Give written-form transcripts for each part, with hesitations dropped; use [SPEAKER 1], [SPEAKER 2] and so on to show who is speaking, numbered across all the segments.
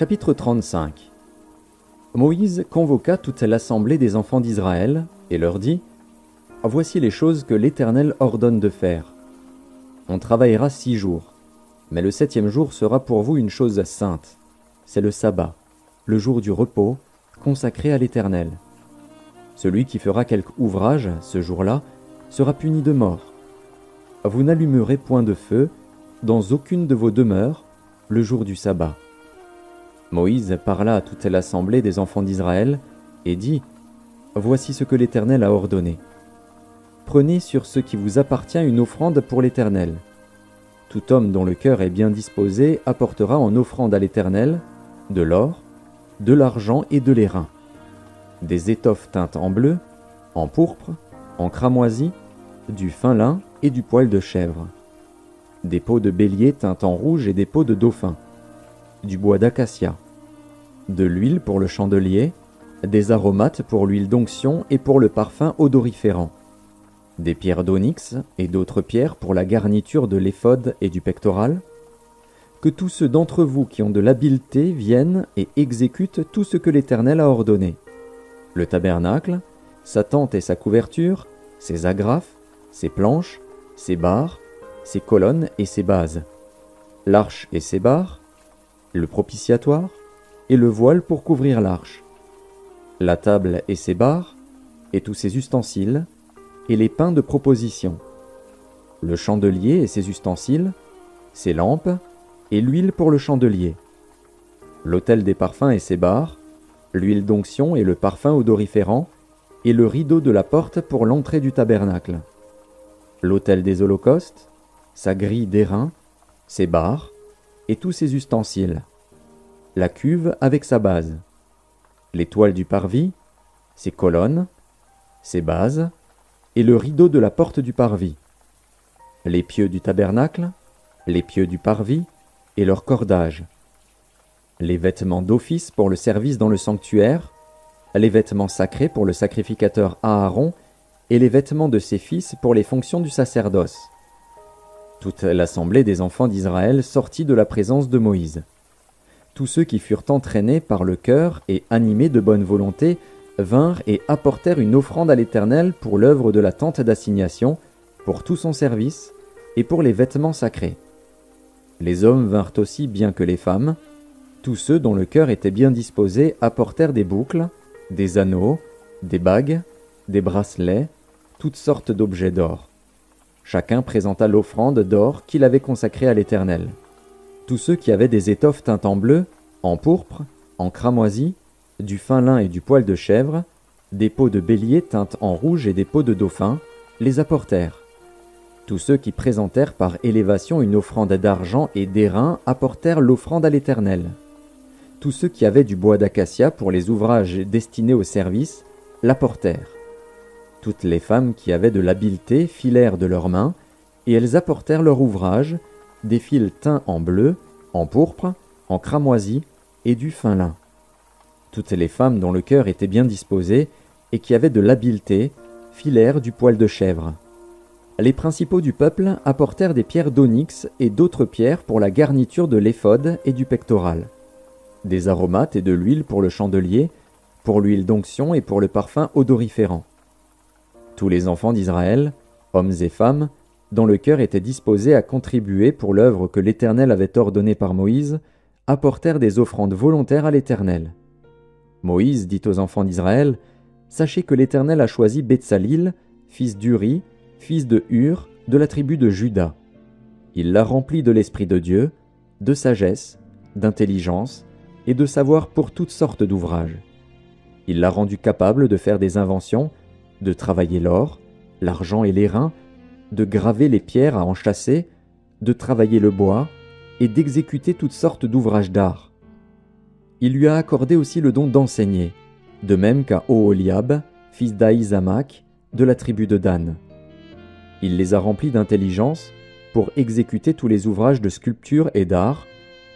[SPEAKER 1] Chapitre 35. Moïse convoqua toute l'assemblée des enfants d'Israël et leur dit : « Voici les choses que l'Éternel ordonne de faire. On travaillera 6 jours, mais le 7e jour sera pour vous une chose sainte. C'est le sabbat, le jour du repos, consacré à l'Éternel. Celui qui fera quelque ouvrage ce jour-là sera puni de mort. Vous n'allumerez point de feu dans aucune de vos demeures le jour du sabbat. » Moïse parla à toute l'assemblée des enfants d'Israël et dit : « Voici ce que l'Éternel a ordonné. Prenez sur ce qui vous appartient une offrande pour l'Éternel. Tout homme dont le cœur est bien disposé apportera en offrande à l'Éternel de l'or, de l'argent et de l'airain, des étoffes teintes en bleu, en pourpre, en cramoisi, du fin lin et du poil de chèvre, des peaux de bélier teintes en rouge et des peaux de dauphin, du bois d'acacia, de l'huile pour le chandelier, des aromates pour l'huile d'onction et pour le parfum odoriférant, des pierres d'onyx et d'autres pierres pour la garniture de l'éphod et du pectoral. Que tous ceux d'entre vous qui ont de l'habileté viennent et exécutent tout ce que l'Éternel a ordonné. Le tabernacle, sa tente et sa couverture, ses agrafes, ses planches, ses barres, ses colonnes et ses bases, l'arche et ses barres, le propitiatoire et le voile pour couvrir l'arche, la table et ses barres, et tous ses ustensiles, et les pains de proposition, le chandelier et ses ustensiles, ses lampes, et l'huile pour le chandelier, l'autel des parfums et ses barres, l'huile d'onction et le parfum odoriférant, et le rideau de la porte pour l'entrée du tabernacle, l'autel des holocaustes, sa grille d'airain, ses barres, et tous ses ustensiles, la cuve avec sa base, les toiles du parvis, ses colonnes, ses bases, et le rideau de la porte du parvis, les pieux du tabernacle, les pieux du parvis, et leurs cordages, les vêtements d'office pour le service dans le sanctuaire, les vêtements sacrés pour le sacrificateur Aaron, et les vêtements de ses fils pour les fonctions du sacerdoce. Toute l'assemblée des enfants d'Israël sortit de la présence de Moïse. Tous ceux qui furent entraînés par le cœur et animés de bonne volonté vinrent et apportèrent une offrande à l'Éternel pour l'œuvre de la tente d'assignation, pour tout son service, et pour les vêtements sacrés. Les hommes vinrent aussi bien que les femmes. Tous ceux dont le cœur était bien disposé apportèrent des boucles, des anneaux, des bagues, des bracelets, toutes sortes d'objets d'or. Chacun présenta l'offrande d'or qu'il avait consacrée à l'Éternel. Tous ceux qui avaient des étoffes teintes en bleu, en pourpre, en cramoisi, du fin lin et du poil de chèvre, des peaux de bélier teintes en rouge et des peaux de dauphin, les apportèrent. Tous ceux qui présentèrent par élévation une offrande d'argent et d'airain apportèrent l'offrande à l'Éternel. Tous ceux qui avaient du bois d'acacia pour les ouvrages destinés au service l'apportèrent. Toutes les femmes qui avaient de l'habileté filèrent de leurs mains, et elles apportèrent leur ouvrage, des fils teints en bleu, en pourpre, en cramoisi et du fin lin. Toutes les femmes dont le cœur était bien disposé et qui avaient de l'habileté filèrent du poil de chèvre. Les principaux du peuple apportèrent des pierres d'onyx et d'autres pierres pour la garniture de l'éphod et du pectoral, des aromates et de l'huile pour le chandelier, pour l'huile d'onction et pour le parfum odoriférant. Tous les enfants d'Israël, hommes et femmes, dont le cœur était disposé à contribuer pour l'œuvre que l'Éternel avait ordonnée par Moïse, apportèrent des offrandes volontaires à l'Éternel. Moïse dit aux enfants d'Israël : « Sachez que l'Éternel a choisi Betsalil, fils d'Uri, fils de Hur, de la tribu de Juda. Il l'a rempli de l'Esprit de Dieu, de sagesse, d'intelligence et de savoir pour toutes sortes d'ouvrages. Il l'a rendu capable de faire des inventions, de travailler l'or, l'argent et l'airain, de graver les pierres à enchâsser, de travailler le bois et d'exécuter toutes sortes d'ouvrages d'art. Il lui a accordé aussi le don d'enseigner, de même qu'à Oholiab, fils d'Ahisamach, de la tribu de Dan. Il les a remplis d'intelligence pour exécuter tous les ouvrages de sculpture et d'art,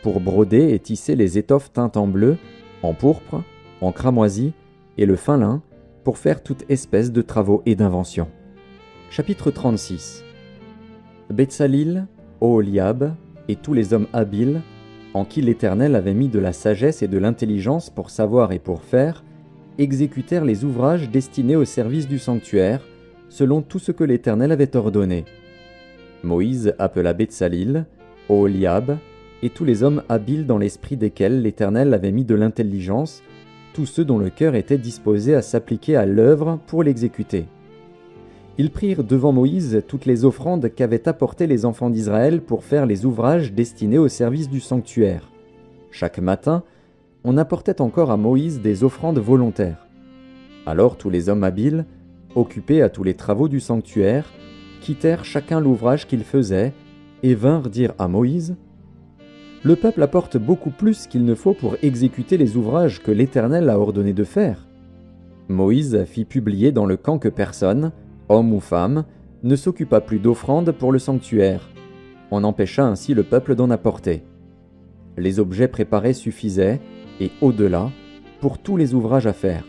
[SPEAKER 1] pour broder et tisser les étoffes teintes en bleu, en pourpre, en cramoisi et le fin lin, pour faire toute espèce de travaux et d'inventions. Chapitre 36. Betsalil, Oholiab et tous les hommes habiles en qui l'Éternel avait mis de la sagesse et de l'intelligence pour savoir et pour faire, exécutèrent les ouvrages destinés au service du sanctuaire, selon tout ce que l'Éternel avait ordonné. Moïse appela Betsalil, Oholiab, et tous les hommes habiles dans l'esprit desquels l'Éternel avait mis de l'intelligence, tous ceux dont le cœur était disposé à s'appliquer à l'œuvre pour l'exécuter. Ils prirent devant Moïse toutes les offrandes qu'avaient apportées les enfants d'Israël pour faire les ouvrages destinés au service du sanctuaire. Chaque matin, on apportait encore à Moïse des offrandes volontaires. Alors tous les hommes habiles, occupés à tous les travaux du sanctuaire, quittèrent chacun l'ouvrage qu'ils faisaient et vinrent dire à Moïse : « Le peuple apporte beaucoup plus qu'il ne faut pour exécuter les ouvrages que l'Éternel a ordonné de faire. » Moïse fit publier dans le camp que personne, homme ou femme, ne s'occupa plus d'offrandes pour le sanctuaire. On empêcha ainsi le peuple d'en apporter. Les objets préparés suffisaient, et au-delà, pour tous les ouvrages à faire.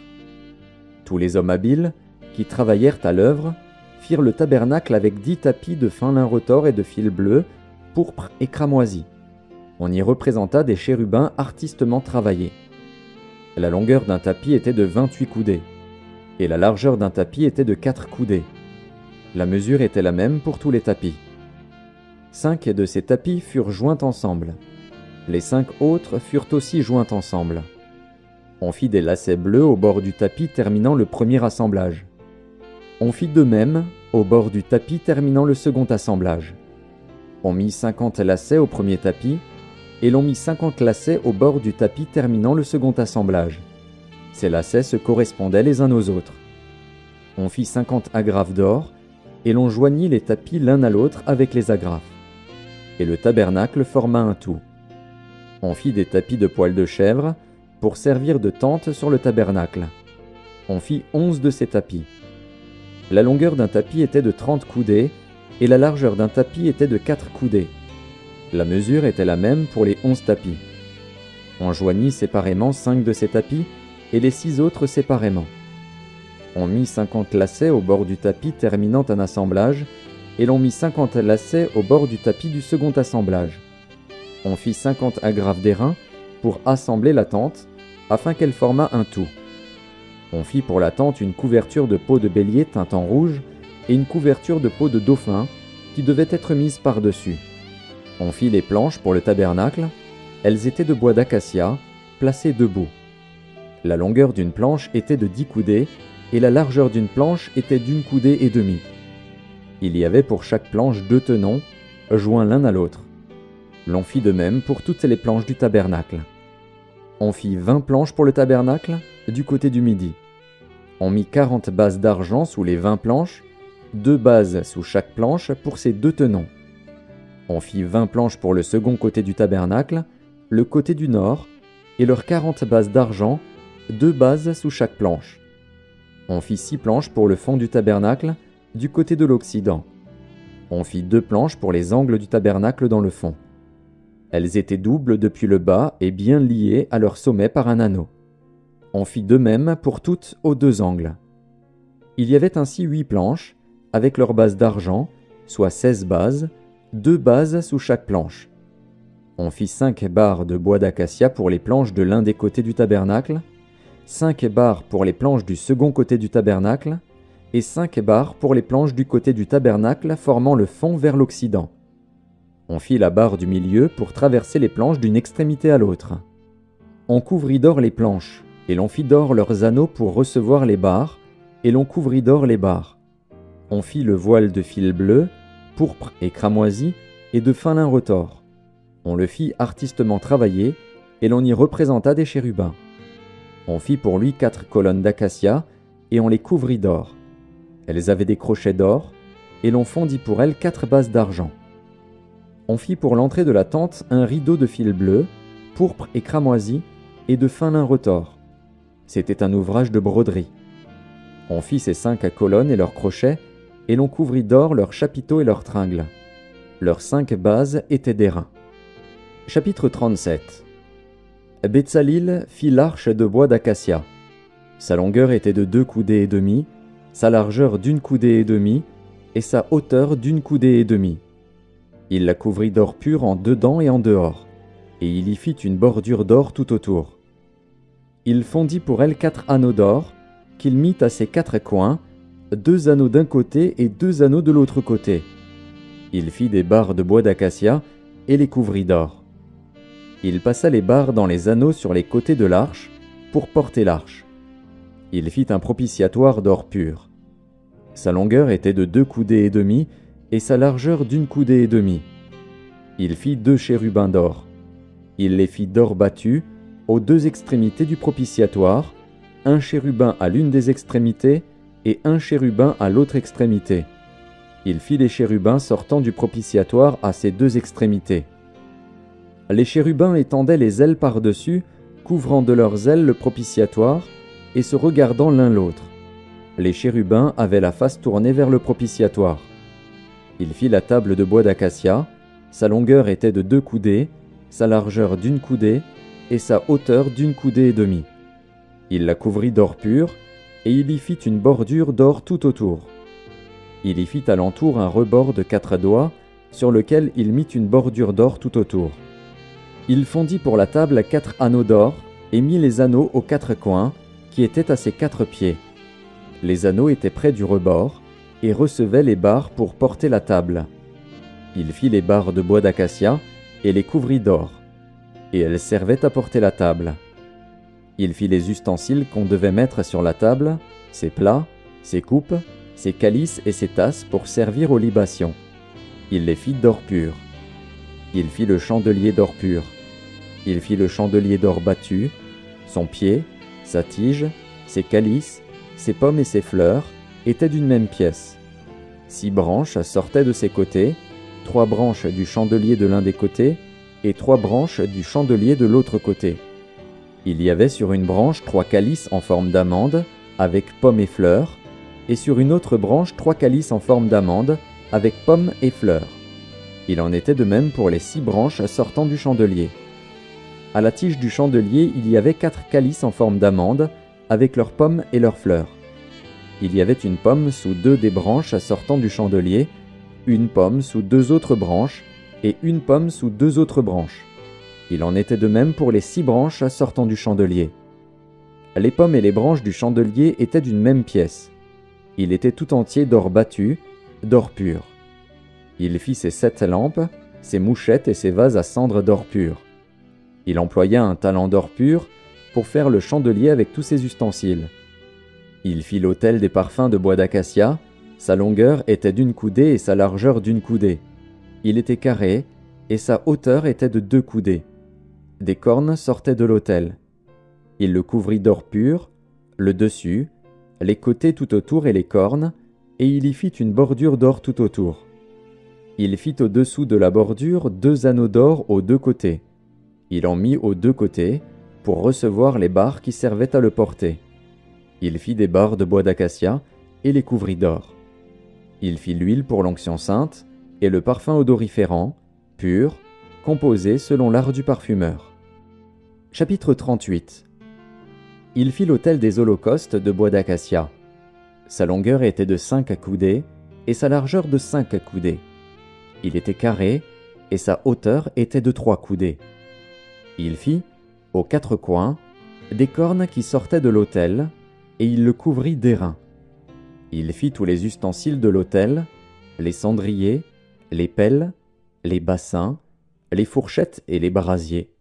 [SPEAKER 1] Tous les hommes habiles, qui travaillèrent à l'œuvre, firent le tabernacle avec 10 tapis de fin lin retors et de fil bleu, pourpre et cramoisi. On y représenta des chérubins artistement travaillés. La longueur d'un tapis était de 28 coudées, et la largeur d'un tapis était de 4 coudées. La mesure était la même pour tous les tapis. 5 de ces tapis furent joints ensemble. Les 5 autres furent aussi joints ensemble. On fit des lacets bleus au bord du tapis terminant le premier assemblage. On fit de même au bord du tapis terminant le second assemblage. On mit 50 lacets au premier tapis, et l'on mit 50 lacets au bord du tapis terminant le second assemblage. Ces lacets se correspondaient les uns aux autres. On fit 50 agrafes d'or, et l'on joignit les tapis l'un à l'autre avec les agrafes. Et le tabernacle forma un tout. On fit des tapis de poil de chèvre pour servir de tente sur le tabernacle. On fit 11 de ces tapis. La longueur d'un tapis était de 30 coudées, et la largeur d'un tapis était de 4 coudées. La mesure était la même pour les 11 tapis. On joignit séparément 5 de ces tapis, et les 6 autres séparément. On mit 50 lacets au bord du tapis terminant un assemblage, et l'on mit 50 lacets au bord du tapis du second assemblage. On fit 50 agrafes d'airain pour assembler la tente, afin qu'elle formât un tout. On fit pour la tente une couverture de peau de bélier teinte en rouge, et une couverture de peau de dauphin, qui devait être mise par-dessus. On fit les planches pour le tabernacle, elles étaient de bois d'acacia, placées debout. La longueur d'une planche était de 10 coudées, et la largeur d'une planche était d'1 coudée et demie. Il y avait pour chaque planche 2 tenons, joints l'un à l'autre. L'on fit de même pour toutes les planches du tabernacle. On fit 20 planches pour le tabernacle, du côté du midi. On mit 40 bases d'argent sous les 20 planches, 2 bases sous chaque planche pour ces 2 tenons. On fit 20 planches pour le second côté du tabernacle, le côté du nord, et leurs 40 bases d'argent, 2 bases sous chaque planche. On fit 6 planches pour le fond du tabernacle, du côté de l'Occident. On fit 2 planches pour les angles du tabernacle dans le fond. Elles étaient doubles depuis le bas et bien liées à leur sommet par un anneau. On fit de même pour toutes aux 2 angles. Il y avait ainsi 8 planches, avec leurs bases d'argent, soit 16 bases, 2 bases sous chaque planche. On fit 5 barres de bois d'acacia pour les planches de l'un des côtés du tabernacle, 5 barres pour les planches du second côté du tabernacle, et 5 barres pour les planches du côté du tabernacle formant le fond vers l'Occident. On fit la barre du milieu pour traverser les planches d'une extrémité à l'autre. On couvrit d'or les planches, et l'on fit d'or leurs anneaux pour recevoir les barres, et l'on couvrit d'or les barres. On fit le voile de fil bleu, pourpre et cramoisi, et de fin lin retors. On le fit artistement travaillé, et l'on y représenta des chérubins. On fit pour lui 4 colonnes d'acacia, et on les couvrit d'or. Elles avaient des crochets d'or, et l'on fondit pour elles 4 bases d'argent. On fit pour l'entrée de la tente un rideau de fil bleu, pourpre et cramoisi, et de fin lin retors. C'était un ouvrage de broderie. On fit ces 5 colonnes et leurs crochets, et l'on couvrit d'or leurs chapiteaux et leurs tringles. Leurs 5 bases étaient d'airain. Chapitre 37. Betsalil fit l'arche de bois d'acacia. Sa longueur était de 2 coudées et demie, sa largeur d'1 coudée et demie, et sa hauteur d'1 coudée et demie. Il la couvrit d'or pur en dedans et en dehors. et il y fit une bordure d'or tout autour. Il fondit pour elle 4 anneaux d'or, qu'il mit à ses 4 coins, 2 anneaux d'un côté et 2 anneaux de l'autre côté. Il fit des barres de bois d'acacia et les couvrit d'or. Il passa les barres dans les anneaux sur les côtés de l'arche pour porter l'arche. Il fit un propitiatoire d'or pur. Sa longueur était de 2 coudées et demie et sa largeur d'1 coudée et demie. Il fit 2 chérubins d'or. Il les fit d'or battu aux 2 extrémités du propitiatoire, un chérubin à l'une des extrémités et un chérubin à l'autre extrémité. Il fit les chérubins sortant du propitiatoire à ses 2 extrémités. Les chérubins étendaient les ailes par-dessus, couvrant de leurs ailes le propitiatoire et se regardant l'un l'autre. Les chérubins avaient la face tournée vers le propitiatoire. Il fit la table de bois d'acacia. Sa longueur était de 2 coudées, sa largeur d'1 coudée et sa hauteur d'1 coudée et demie. Il la couvrit d'or pur, et il y fit une bordure d'or tout autour. Il y fit alentour un rebord de 4 doigts, sur lequel il mit une bordure d'or tout autour. Il fondit pour la table 4 anneaux d'or, et mit les anneaux aux 4 coins, qui étaient à ses 4 pieds. Les anneaux étaient près du rebord, et recevaient les barres pour porter la table. Il fit les barres de bois d'acacia, et les couvrit d'or, et elles servaient à porter la table. Il fit les ustensiles qu'on devait mettre sur la table, ses plats, ses coupes, ses calices et ses tasses pour servir aux libations. Il les fit d'or pur. Il fit le chandelier d'or pur. Il fit le chandelier d'or battu, son pied, sa tige, ses calices, ses pommes et ses fleurs étaient d'une même pièce. 6 branches sortaient de ses côtés, 3 branches du chandelier de l'un des côtés et 3 branches du chandelier de l'autre côté. Il y avait sur une branche 3 calices en forme d'amande, avec pommes et fleurs, et sur une autre branche 3 calices en forme d'amande, avec pommes et fleurs. Il en était de même pour les 6 branches sortant du chandelier. À la tige du chandelier, il y avait 4 calices en forme d'amande, avec leurs pommes et leurs fleurs. Il y avait une pomme sous 2 des branches sortant du chandelier, une pomme sous 2 autres branches, et une pomme sous 2 autres branches. Il en était de même pour les 6 branches sortant du chandelier. Les pommes et les branches du chandelier étaient d'une même pièce. Il était tout entier d'or battu, d'or pur. Il fit ses 7 lampes, ses mouchettes et ses vases à cendre d'or pur. Il employa un talent d'or pur pour faire le chandelier avec tous ses ustensiles. Il fit l'autel des parfums de bois d'acacia. Sa longueur était d'1 coudée et sa largeur d'1 coudée. Il était carré, et sa hauteur était de 2 coudées. Des cornes sortaient de l'autel. Il le couvrit d'or pur, le dessus, les côtés tout autour et les cornes, et il y fit une bordure d'or tout autour. Il fit au-dessous de la bordure 2 anneaux d'or aux 2 côtés. Il en mit aux 2 côtés, pour recevoir les barres qui servaient à le porter. Il fit des barres de bois d'acacia, et les couvrit d'or. Il fit l'huile pour l'onction sainte, et le parfum odoriférant, pur, composé selon l'art du parfumeur. Chapitre 38. Il fit l'autel des holocaustes de bois d'acacia. Sa longueur était de 5 coudées, et sa largeur de 5 coudées. Il était carré, et sa hauteur était de 3 coudées. Il fit, aux 4 coins, des cornes qui sortaient de l'autel, et il le couvrit d'airain. Il fit tous les ustensiles de l'autel, les cendriers, les pelles, les bassins, les fourchettes et les brasiers.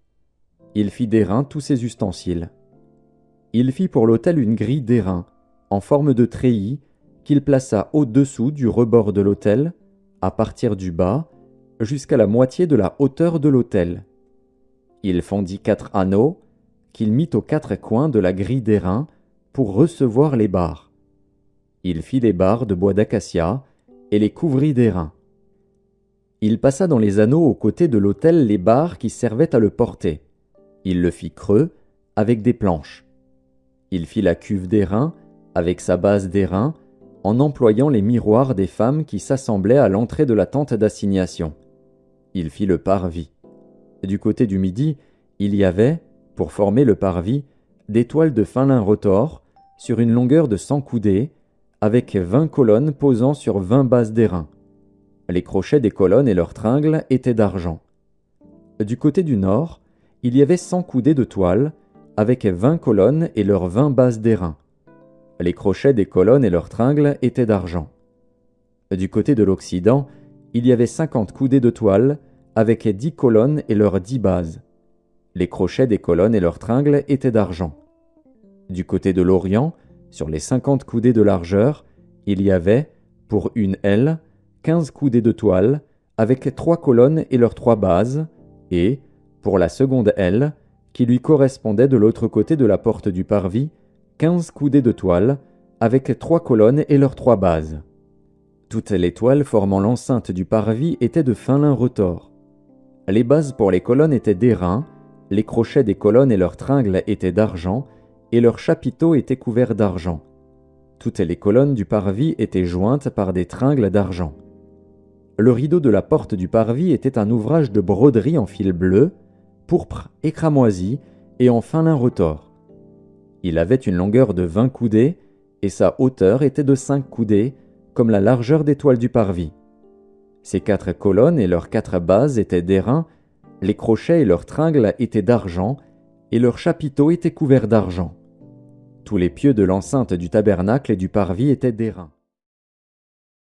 [SPEAKER 1] Il fit d'airain tous ses ustensiles. Il fit pour l'autel une grille d'airain, en forme de treillis, qu'il plaça au-dessous du rebord de l'autel, à partir du bas, jusqu'à la moitié de la hauteur de l'autel. Il fondit 4 anneaux, qu'il mit aux 4 coins de la grille d'airain, pour recevoir les barres. Il fit les barres de bois d'acacia, et les couvrit d'airain. Il passa dans les anneaux aux côtés de l'autel les barres qui servaient à le porter. Il le fit creux, avec des planches. Il fit la cuve d'airain, avec sa base d'airain, en employant les miroirs des femmes qui s'assemblaient à l'entrée de la tente d'assignation. Il fit le parvis. Du côté du midi, il y avait, pour former le parvis, des toiles de fin lin retors, sur une longueur de 100 coudées, avec 20 colonnes posant sur 20 bases d'airain. Les crochets des colonnes et leurs tringles étaient d'argent. Du côté du nord, il y avait 100 coudées de toile, avec 20 colonnes et leurs 20 bases d'airain. Les crochets des colonnes et leurs tringles étaient d'argent. Du côté de l'Occident, il y avait 50 coudées de toile, avec 10 colonnes et leurs 10 bases. Les crochets des colonnes et leurs tringles étaient d'argent. Du côté de l'Orient, sur les 50 coudées de largeur, il y avait, pour une aile, 15 coudées de toile, avec 3 colonnes et leurs 3 bases, et, pour la seconde aile, qui lui correspondait de l'autre côté de la porte du parvis, 15 coudées de toile, avec 3 colonnes et leurs 3 bases. Toutes les toiles formant l'enceinte du parvis étaient de fin lin retors. Les bases pour les colonnes étaient d'airain, les crochets des colonnes et leurs tringles étaient d'argent, et leurs chapiteaux étaient couverts d'argent. Toutes les colonnes du parvis étaient jointes par des tringles d'argent. Le rideau de la porte du parvis était un ouvrage de broderie en fil bleu, pourpre et cramoisi, et en fin lin retors. Il avait une longueur de 20 coudées, et sa hauteur était de 5 coudées, comme la largeur des toiles du parvis. Ses 4 colonnes et leurs 4 bases étaient d'airain, les crochets et leurs tringles étaient d'argent, et leurs chapiteaux étaient couverts d'argent. Tous les pieux de l'enceinte du tabernacle et du parvis étaient d'airain.